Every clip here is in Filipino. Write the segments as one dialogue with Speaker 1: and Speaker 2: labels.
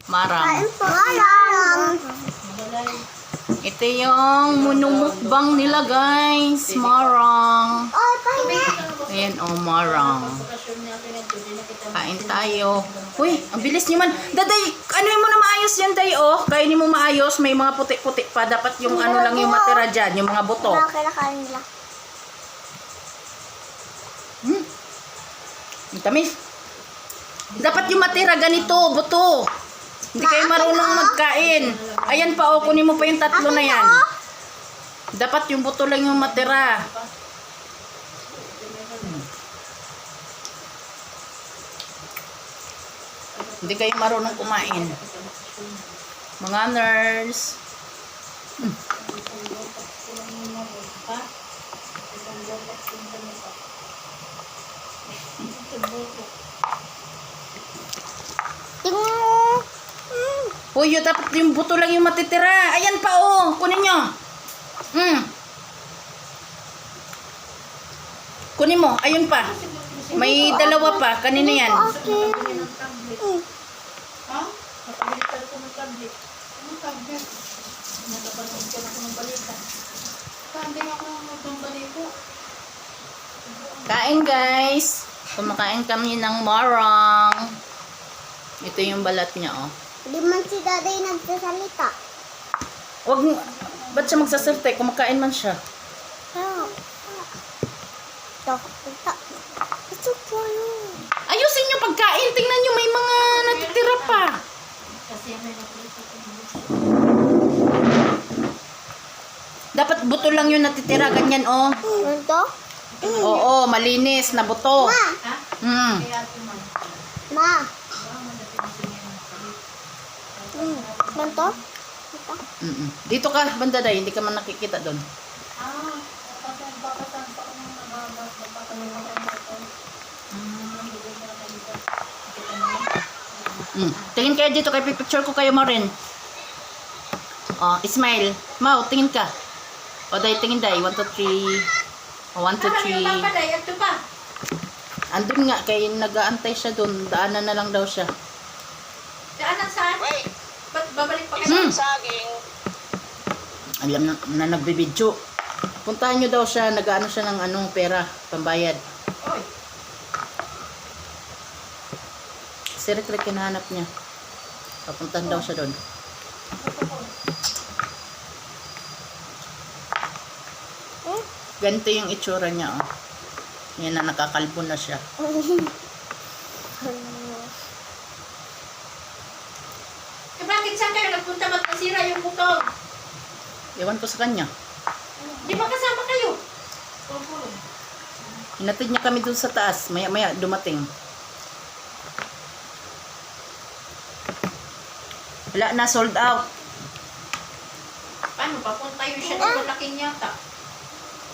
Speaker 1: Marang.
Speaker 2: Marang.
Speaker 1: Ito yung munumukbang nila, guys. Marang.
Speaker 2: Oh, pahinga.
Speaker 1: Ayan, marang. Kain tayo. Uy, ang bilis niyo man. Daday, ano mo na maayos yan, day, oh. Kainin mo maayos. May mga puti-puti pa. Dapat yung ano lang yung matira dyan. Yung mga buto.
Speaker 2: Kinakain nila.
Speaker 1: Ang tamis. Dapat yung matira ganito, buto. Hindi kayo marunong magkain. Ayan pa, oh. Kunin mo pa yung tatlo na yan. Dapat yung buto lang yung matira. Hindi kayo marunong kumain. Mga nurse. Uy, dapat yung buto lang yung matitira. Ayan pa, oh. Kunin nyo. Kunin mo. Ayun pa. May dalawa pa. Kanina yan. Kain, guys. Kumakain kami ng marang. Ito yung balat niya, oh.
Speaker 2: Hindi man si Daday nagsasalita.
Speaker 1: Wag mo. Ba't siya magsasalte? Kumakain man siya.
Speaker 2: Ito po yun.
Speaker 1: Ayusin nyo pagkain. Tingnan nyo, may mga natitira pa. Dapat buto lang yung natitira. Ganyan, oh.
Speaker 2: Ito?
Speaker 1: Oo, malinis na buto.
Speaker 2: Ma. Ma. Ito?
Speaker 1: Dito ka, banda day. Hindi ka man nakikita doon. Tingin kayo dito. Kay picture ko kayo mo rin. Oh, smile. Mau, tingin ka. O, day, tingin day. 1, 2, 3. 1, 2, 3. Andun nga, kay nag-aantay siya doon. Daanan na lang daw siya.
Speaker 3: Daanan saan? Ba't babalik pa kayo?
Speaker 4: Saging.
Speaker 1: Alam na nagbibidyo. Puntahan nyo daw siya. Nag-ano siya ng anong pera. Pambayad.
Speaker 3: Oy.
Speaker 1: Si Rick kinahanap niya. Papuntahan daw siya doon. Ganito yung itsura niya, oh. Yan na, nakakalbo na siya.
Speaker 3: Eh bakit saan kayo nagpunta? Ba't nasira yung butog?
Speaker 1: Ewan ko sa kanya.
Speaker 3: Di ba kasama kayo?
Speaker 1: Hinatid niya kami doon sa taas. Maya-maya dumating. Wala na, sold out.
Speaker 3: Paano? Papunta yun siya ng malaking yata.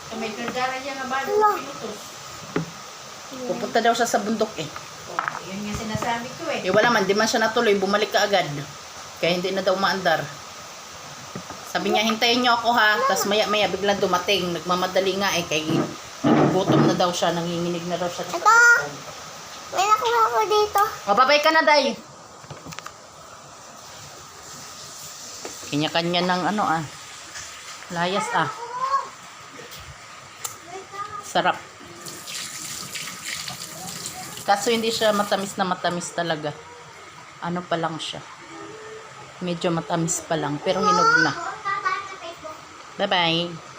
Speaker 3: Sa may kardara niya nga ba? Pinutos.
Speaker 1: Pupunta daw siya sa bundok eh.
Speaker 3: Oh, yun nga sinasabi ko eh.
Speaker 1: Eh wala man, di man siya natuloy. Bumalik ka agad. Kaya hindi na daw maandar. Sabi niya, hintayin niyo ako ha. Tapos maya-maya biglang dumating. Nagmamadali nga eh. Kaya nagugutom na daw siya. Nanginginig na daw siya.
Speaker 2: Ito. May nakuha ko dito.
Speaker 1: Mababay ka na, day. Kanya-kanya ng ano ah. Layas ah. Sarap. Kaso hindi siya matamis na matamis talaga. Ano pa lang siya. Medyo matamis pa lang. Pero hinog na. Bye-bye.